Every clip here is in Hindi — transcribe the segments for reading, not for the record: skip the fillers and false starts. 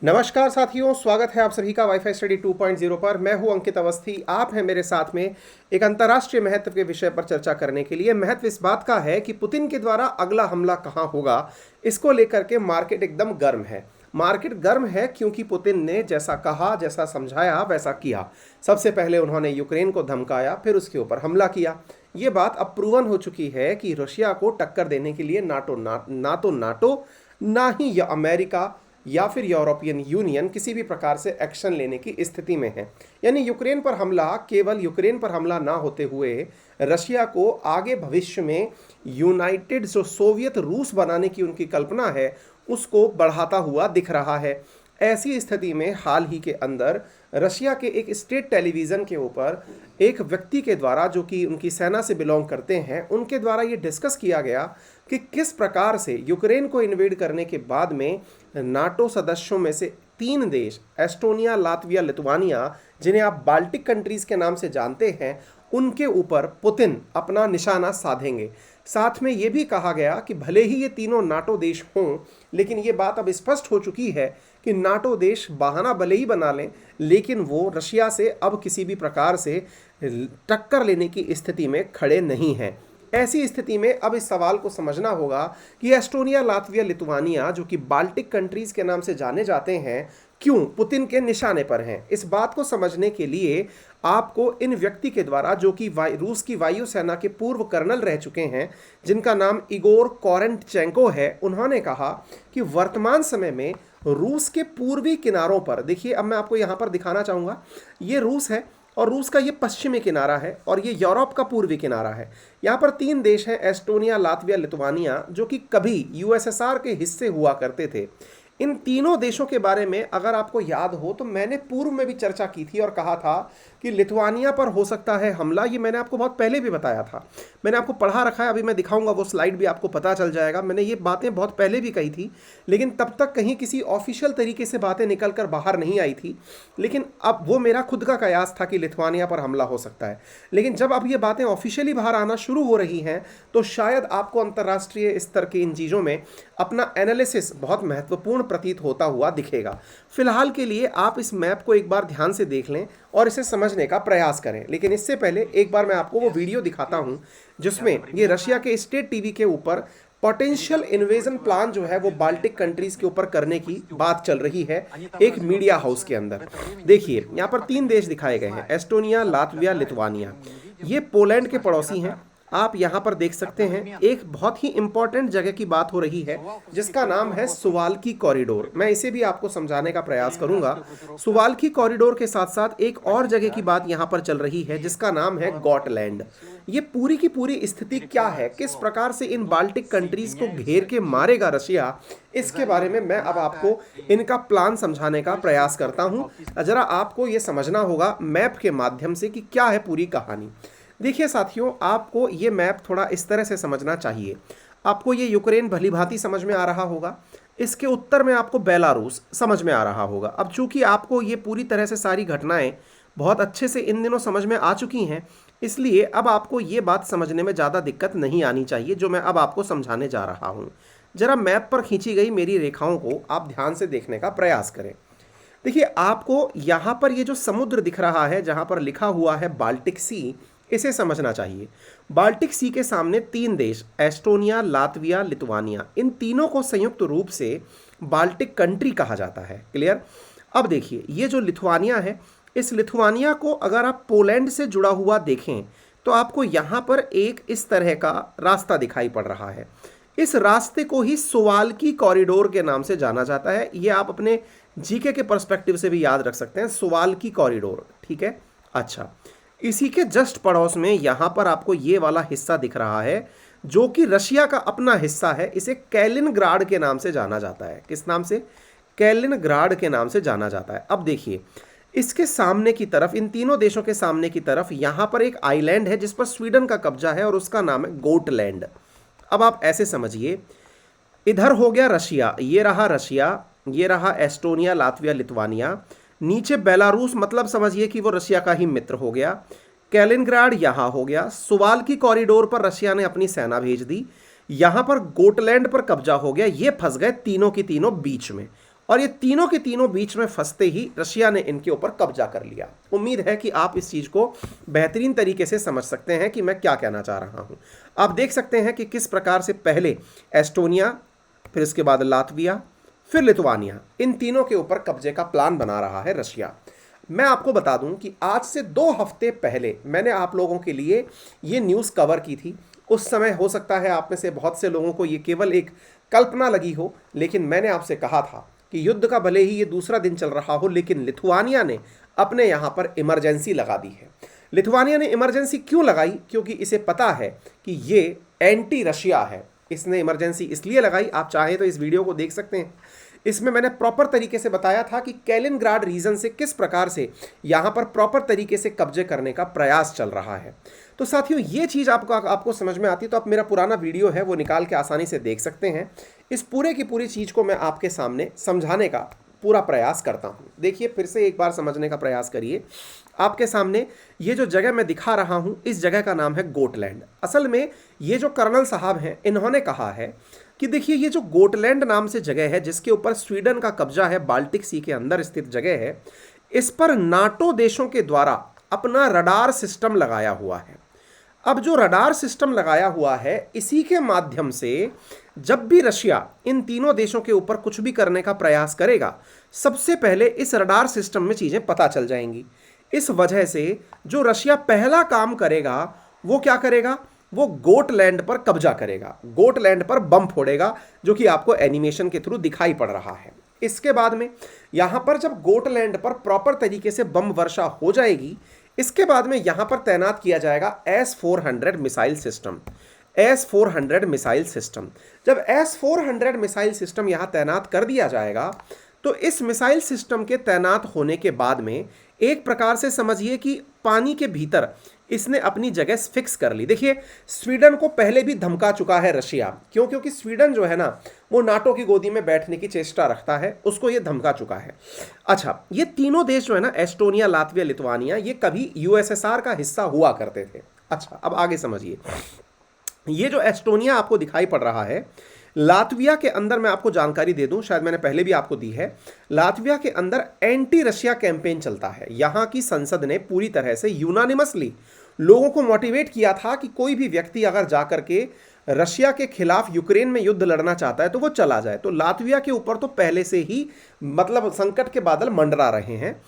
नमस्कार साथियों, स्वागत है आप सभी का वाईफाई स्टडी 2.0 पर। मैं हूं अंकित अवस्थी। आप हैं मेरे साथ में एक अंतर्राष्ट्रीय महत्व के विषय पर चर्चा करने के लिए। महत्व इस बात का है कि पुतिन के द्वारा अगला हमला कहां होगा, इसको लेकर के मार्केट एकदम गर्म है। मार्केट गर्म है क्योंकि पुतिन ने जैसा कहा, जैसा समझाया, वैसा किया। सबसे पहले उन्होंने यूक्रेन को धमकाया, फिर उसके ऊपर हमला किया। ये बात अब प्रूवन हो चुकी है कि रशिया को टक्कर देने के लिए ना तो नाटो, ना ही या अमेरिका या फिर यूरोपियन यूनियन किसी भी प्रकार से एक्शन लेने की स्थिति में है। यानी यूक्रेन पर हमला केवल यूक्रेन पर हमला ना होते हुए रशिया को आगे भविष्य में यूनाइटेड जो सोवियत रूस बनाने की उनकी कल्पना है उसको बढ़ाता हुआ दिख रहा है। ऐसी स्थिति में हाल ही के अंदर रशिया के एक स्टेट टेलीविज़न के ऊपर एक व्यक्ति के द्वारा, जो कि उनकी सेना से बिलोंग करते हैं, उनके द्वारा ये डिस्कस किया गया कि किस प्रकार से यूक्रेन को इन्वेड करने के बाद में नाटो सदस्यों में से 3 देश एस्टोनिया, लातविया, लिथुआनिया, जिन्हें आप बाल्टिक कंट्रीज़ के नाम से जानते हैं, उनके ऊपर पुतिन अपना निशाना साधेंगे। साथ में ये भी कहा गया कि भले ही ये तीनों नाटो देश हों, लेकिन ये बात अब स्पष्ट हो चुकी है कि नाटो देश बहाना भले ही बना लें, लेकिन वो रशिया से अब किसी भी प्रकार से टक्कर लेने की स्थिति में खड़े नहीं हैं। ऐसी स्थिति में अब इस सवाल को समझना होगा कि एस्टोनिया, लातविया, लिथुआनिया, जो कि बाल्टिक कंट्रीज के नाम से जाने जाते हैं, क्यों पुतिन के निशाने पर हैं। इस बात को समझने के लिए आपको इन व्यक्ति के द्वारा, जो कि रूस की वायुसेना के पूर्व कर्नल रह चुके हैं, जिनका नाम इगोर कोरेंटचेंको है, उन्होंने कहा कि वर्तमान समय में रूस के पूर्वी किनारों पर, देखिए अब मैं आपको यहाँ पर दिखाना चाहूँगा, ये रूस है और रूस का ये पश्चिमी किनारा है और ये यूरोप का पूर्वी किनारा है। यहाँ पर 3 देश हैं, एस्टोनिया, लातविया, लिथुआनिया, जो कि कभी यूएसएसआर के हिस्से हुआ करते थे। इन तीनों देशों के बारे में अगर आपको याद हो तो मैंने पूर्व में भी चर्चा की थी और कहा था कि लिथुआनिया पर हो सकता है हमला। ये मैंने आपको बहुत पहले भी बताया था, मैंने आपको पढ़ा रखा है, अभी मैं दिखाऊंगा वो स्लाइड भी आपको पता चल जाएगा। मैंने ये बातें बहुत पहले भी कही थी, लेकिन तब तक कहीं किसी ऑफिशियल तरीके से बातें निकल कर बाहर नहीं आई थी। लेकिन अब वो मेरा खुद का कयास था कि लिथुआनिया पर हमला हो सकता है। लेकिन जब अब ये बातें ऑफिशियली बाहर आना शुरू हो रही हैं तो शायद आपको अंतर्राष्ट्रीय स्तर की इन चीज़ों में अपना एनालिसिस बहुत महत्वपूर्ण प्रतीत होता हुआ दिखेगा। फिलहाल के लिए आप इस मैप को एक बार ध्यान से देख लें और इसे समझने का प्रयास करें। लेकिन इससे पहले एक बार मैं आपको वो वीडियो दिखाता हूं जिसमें ये रशिया के स्टेट टीवी के ऊपर पोटेंशियल इन्वेजन प्लान जो है वो बाल्टिक कंट्रीज के ऊपर करने की बात चल रही है एक मीडिया हाउस के अंदर। देखिए यहाँ पर 3 देश दिखाए गए हैं, एस्टोनिया, लातविया, लिथुआनिया। ये पोलैंड के पड़ोसी हैं। आप यहाँ पर देख सकते हैं एक बहुत ही इंपॉर्टेंट जगह की बात हो रही है जिसका नाम है सुवाल्की कॉरिडोर। मैं इसे भी आपको समझाने का प्रयास करूंगा। सुवाल्की कॉरिडोर के साथ साथ एक और जगह की बात यहाँ पर चल रही है जिसका नाम है गॉटलैंड। ये पूरी की पूरी स्थिति क्या है, किस प्रकार से इन बाल्टिक कंट्रीज को घेर के मारेगा रशिया, इसके बारे में मैं अब आपको इनका प्लान समझाने का प्रयास करता हूँ। जरा आपको ये समझना होगा मैप के माध्यम से कि क्या है पूरी कहानी। देखिए साथियों, आपको ये मैप थोड़ा इस तरह से समझना चाहिए। आपको ये यूक्रेन भली भांति समझ में आ रहा होगा, इसके उत्तर में आपको बेलारूस समझ में आ रहा होगा। अब चूंकि आपको ये पूरी तरह से सारी घटनाएं बहुत अच्छे से इन दिनों समझ में आ चुकी हैं, इसलिए अब आपको ये बात समझने में ज़्यादा दिक्कत नहीं आनी चाहिए जो मैं अब आपको समझाने जा रहा हूँ। जरा मैप पर खींची गई मेरी रेखाओं को आप ध्यान से देखने का प्रयास करें। देखिए आपको यहाँ पर ये जो समुद्र दिख रहा है जहाँ पर लिखा हुआ है बाल्टिक सी, इसे समझना चाहिए। बाल्टिक सी के सामने 3 देश एस्टोनिया, लातविया, लिथुआनिया, इन तीनों को संयुक्त रूप से बाल्टिक कंट्री कहा जाता है। क्लियर। अब देखिए ये जो लिथुआनिया है, इस लिथुआनिया को अगर आप पोलैंड से जुड़ा हुआ देखें तो आपको यहाँ पर एक इस तरह का रास्ता दिखाई पड़ रहा है। इस रास्ते को ही सुवाल्की कॉरिडोर के नाम से जाना जाता है। ये आप अपने जीके के पर्सपेक्टिव से भी याद रख सकते हैं, सुवाल्की कॉरिडोर। ठीक है। अच्छा, इसी के जस्ट पड़ोस में यहाँ पर आपको ये वाला हिस्सा दिख रहा है जो कि रशिया का अपना हिस्सा है। इसे कैलिनग्राड के नाम से जाना जाता है। किस नाम से? कैलिनग्राड के नाम से जाना जाता है। अब देखिए इसके सामने की तरफ, इन तीनों देशों के सामने की तरफ यहाँ पर एक आइलैंड है जिस पर स्वीडन का कब्जा है और उसका नाम है गोटलैंड। अब आप ऐसे समझिए, इधर हो गया रशिया, ये रहा रशिया, ये रहा एस्टोनिया, लातविया, लिथुआनिया, नीचे बेलारूस, मतलब समझिए कि वो रशिया का ही मित्र हो गया। कैलिनग्राड यहाँ हो गया। सुवाल्की कॉरिडोर पर रशिया ने अपनी सेना भेज दी। यहाँ पर गोटलैंड पर कब्जा हो गया। ये फंस गए तीनों की तीनों बीच में। और ये तीनों के तीनों बीच में फंसते ही रशिया ने इनके ऊपर कब्जा कर लिया। उम्मीद है कि आप इस चीज़ को बेहतरीन तरीके से समझ सकते हैं कि मैं क्या कहना चाह रहा हूँ। आप देख सकते हैं कि किस प्रकार से पहले एस्टोनिया, फिर इसके बाद लातविया, फिर लिथुआनिया, इन तीनों के ऊपर कब्जे का प्लान बना रहा है रशिया। मैं आपको बता दूं कि आज से 2 हफ्ते पहले मैंने आप लोगों के लिए ये न्यूज़ कवर की थी। उस समय हो सकता है आप में से बहुत से लोगों को ये केवल एक कल्पना लगी हो, लेकिन मैंने आपसे कहा था कि युद्ध का भले ही ये दूसरा दिन चल रहा हो, लेकिन लिथुआनिया ने अपने यहाँ पर इमरजेंसी लगा दी है। लिथुआनिया ने इमरजेंसी क्यों लगाई? क्योंकि इसे पता है कि ये एंटी रशिया है। इसने इमरजेंसी इसलिए लगाई, आप चाहें तो इस वीडियो को देख सकते हैं। इसमें मैंने प्रॉपर तरीके से बताया था कि कैलिनग्राड रीजन से किस प्रकार से यहाँ पर प्रॉपर तरीके से कब्जे करने का प्रयास चल रहा है। तो साथियों, ये चीज़ आपको समझ में आती है तो आप मेरा पुराना वीडियो है वो निकाल के आसानी से देख सकते हैं। इस पूरे की पूरी चीज़ को मैं आपके सामने समझाने का पूरा प्रयास करता हूँ। देखिए, फिर से एक बार समझने का प्रयास करिए। आपके सामने ये जो जगह मैं दिखा रहा हूँ, इस जगह का नाम है गोटलैंड। असल में ये जो कर्नल साहब हैं, इन्होंने कहा है कि देखिए, ये जो गोटलैंड नाम से जगह है जिसके ऊपर स्वीडन का कब्जा है, बाल्टिक सी के अंदर स्थित जगह है, इस पर नाटो देशों के द्वारा अपना रडार सिस्टम लगाया हुआ है। अब जो रडार सिस्टम लगाया हुआ है, इसी के माध्यम से जब भी रशिया इन तीनों देशों के ऊपर कुछ भी करने का प्रयास करेगा, सबसे पहले इस रडार सिस्टम में चीज़ें पता चल जाएंगी। इस वजह से जो रशिया पहला काम करेगा वो क्या करेगा? वो गोटलैंड पर कब्जा करेगा, गोटलैंड पर बम फोड़ेगा, जो कि आपको एनिमेशन के थ्रू दिखाई पड़ रहा है। इसके बाद में यहाँ पर जब गोटलैंड पर प्रॉपर तरीके से बम वर्षा हो जाएगी, इसके बाद में यहाँ पर तैनात किया जाएगा S-400 missile system. S-400 missile system, जब S-400 मिसाइल सिस्टम यहाँ तैनात कर दिया जाएगा, तो इस मिसाइल सिस्टम के तैनात होने के बाद में एक प्रकार से समझिए कि पानी के भीतर इसने अपनी जगह फिक्स कर ली। देखिए, स्वीडन को पहले भी धमका चुका है रशिया, क्योंकि स्वीडन जो है ना, वो नाटो की गोदी में बैठने की चेष्टा रखता है, उसको ये धमका चुका है। अच्छा, ये तीनों देश जो है ना, एस्टोनिया, लातविया, लिथुआनिया, ये कभी यूएसएसआर का हिस्सा हुआ करते थे। अच्छा, अब आगे समझिए। ये जो एस्टोनिया आपको दिखाई पड़ रहा है, लातविया के अंदर मैं आपको जानकारी दे दूं, शायद मैंने पहले भी आपको दी है, लातविया के अंदर एंटी रशिया कैंपेन चलता है। यहाँ की संसद ने पूरी तरह से यूनानिमसली लोगों को मोटिवेट किया था कि कोई भी व्यक्ति अगर जाकर के रशिया के खिलाफ यूक्रेन में युद्ध लड़ना चाहता है तो वो चला जाए। तो लातविया के ऊपर तो पहले से ही मतलब संकट के बादल मंडरा रहे हैं।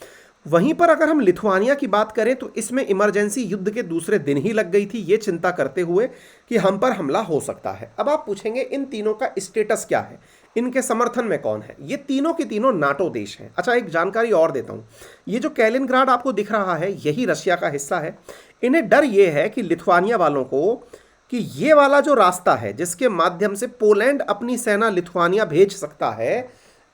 वहीं पर अगर हम लिथुआनिया की बात करें तो इसमें इमरजेंसी युद्ध के दूसरे दिन ही लग गई थी, ये चिंता करते हुए कि हम पर हमला हो सकता है। अब आप पूछेंगे इन तीनों का स्टेटस क्या है, इनके समर्थन में कौन है? ये तीनों के तीनों नाटो देश हैं। अच्छा, एक जानकारी और देता हूं, ये जो कैलिनग्राड आपको दिख रहा है, यही रशिया का हिस्सा है। इन्हें डर ये है कि लिथुआनिया वालों को कि ये वाला जो रास्ता है जिसके माध्यम से पोलैंड अपनी सेना लिथुआनिया भेज सकता है,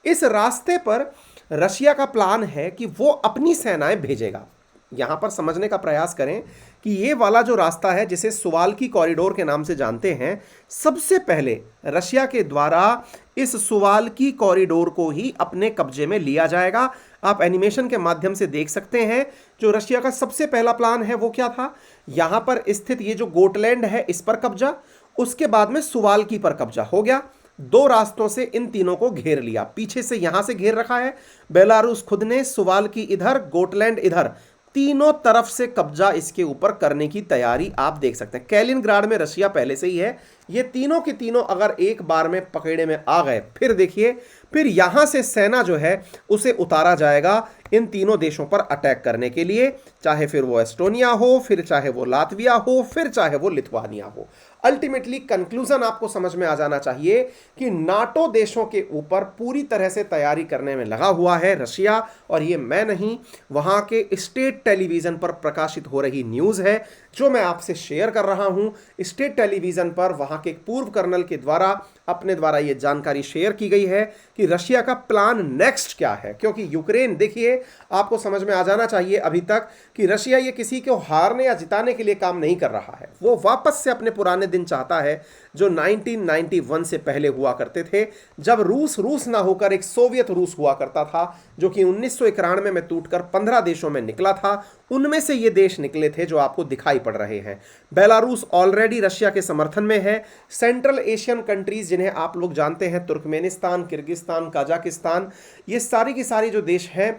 इस रास्ते पर रशिया का प्लान है कि वो अपनी सेनाएं भेजेगा। यहां पर समझने का प्रयास करें कि ये वाला जो रास्ता है जिसे सुवाल्की कॉरिडोर के नाम से जानते हैं, सबसे पहले रशिया के द्वारा इस सुवाल्की कॉरिडोर को ही अपने कब्जे में लिया जाएगा। आप एनिमेशन के माध्यम से देख सकते हैं जो रशिया का सबसे पहला प्लान है वो क्या था। यहां पर स्थित ये जो गोटलैंड है इस पर कब्जा, उसके बाद में सुवाल्की पर कब्जा हो गया। 2 रास्तों से इन तीनों को घेर लिया, पीछे से यहां से घेर रखा है बेलारूस खुद ने, सुवाल्की इधर, गोटलैंड इधर, तीनों तरफ से कब्जा इसके ऊपर करने की तैयारी आप देख सकते हैं। कैलिनग्राड में रशिया पहले से ही है। ये तीनों के तीनों अगर एक बार में पकड़े में आ गए, फिर देखिए, फिर यहां से सेना जो है उसे उतारा जाएगा इन तीनों देशों पर अटैक करने के लिए, चाहे फिर वो एस्टोनिया हो, फिर चाहे वो लातविया हो, फिर चाहे वो लिथुआनिया हो। अल्टीमेटली कंक्लूजन आपको समझ में आ जाना चाहिए कि नाटो देशों के ऊपर पूरी तरह से तैयारी करने में लगा हुआ है रशिया। और ये मैं नहीं, वहां के स्टेट टेलीविजन पर प्रकाशित हो रही न्यूज़ है जो मैं आपसे शेयर कर रहा हूं। स्टेट टेलीविजन पर वहां के एक पूर्व कर्नल के द्वारा अपने द्वारा ये जानकारी शेयर की गई है कि रशिया का प्लान नेक्स्ट क्या है। क्योंकि यूक्रेन, देखिए, आपको समझ में आ जाना चाहिए अभी तक कि रशिया ये किसी को हारने या जिताने के लिए काम नहीं कर रहा है, वो वापस से अपने पुराने दिन चाहता है जो 1991 से पहले हुआ करते थे, जब रूस ना होकर एक सोवियत रूस हुआ करता था, जो कि 1991 में टूटकर 15 देशों में निकला था। उनमें से ये देश निकले थे जो आपको दिखाई पड़ रहे हैं। बेलारूस ऑलरेडी रशिया के समर्थन में है। सेंट्रल एशियन कंट्रीज जिन्हें आप लोग जानते हैं, तुर्कमेनिस्तान, किर्गिस्तान, कजाकिस्तान, ये सारी की सारी जो देश हैं,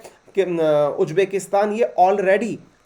उज्बेकिस्तान, ये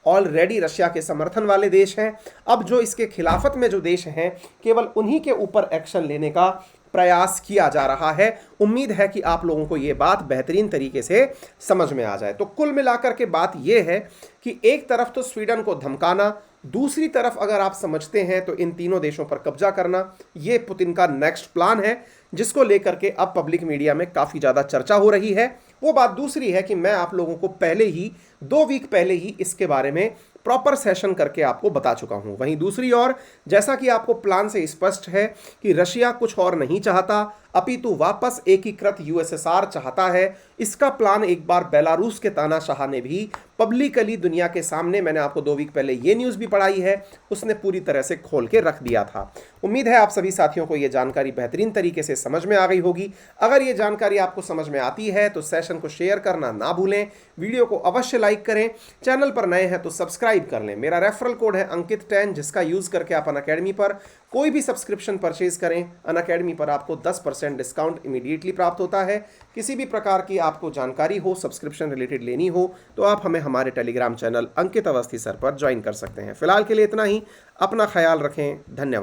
ऑलरेडी रशिया के समर्थन वाले देश हैं। अब जो इसके खिलाफत में जो देश हैं, केवल उन्हीं के ऊपर एक्शन लेने का प्रयास किया जा रहा है। उम्मीद है कि आप लोगों को यह बात बेहतरीन तरीके से समझ में आ जाए। तो कुल मिलाकर के बात यह है कि एक तरफ तो स्वीडन को धमकाना, दूसरी तरफ अगर आप समझते हैं तो इन तीनों देशों पर कब्जा करना, यह पुतिन का नेक्स्ट प्लान है, जिसको लेकर के अब पब्लिक मीडिया में काफ़ी ज़्यादा चर्चा हो रही है। वो बात दूसरी है कि मैं आप लोगों को पहले ही 2 वीक पहले ही इसके बारे में प्रॉपर सेशन करके आपको बता चुका हूं। वहीं दूसरी ओर, जैसा कि आपको प्लान से स्पष्ट है कि रशिया कुछ और नहीं चाहता, अपितु वापस एकीकृत यूएसएसआर चाहता है। इसका प्लान एक बार बेलारूस के तानाशाह ने भी पब्लिकली दुनिया के सामने, मैंने आपको 2 वीक पहले ये न्यूज़ भी पढ़ाई है, उसने पूरी तरह से खोल के रख दिया था। उम्मीद है आप सभी साथियों को ये जानकारी बेहतरीन तरीके से समझ में आ गई होगी। अगर ये जानकारी आपको समझ में आती है तो सेशन को शेयर करना ना भूलें, वीडियो को अवश्य लाइक करें, चैनल पर नए हैं तो सब्सक्राइब कर लें। मेरा रेफरल कोड है अंकित10, जिसका यूज़ करके आप अनअकैडमी पर कोई भी सब्सक्रिप्शन परचेज करें, अनअकैडमी पर आपको 10% डिस्काउंट इमीडिएटली प्राप्त होता है। किसी भी प्रकार की आपको जानकारी हो, सब्सक्रिप्शन रिलेटेड लेनी हो, तो आप हमें हमारे टेलीग्राम चैनल अंकित अवस्थी सर पर ज्वाइन कर सकते हैं। फिलहाल के लिए इतना ही। अपना ख्याल रखें। धन्यवाद।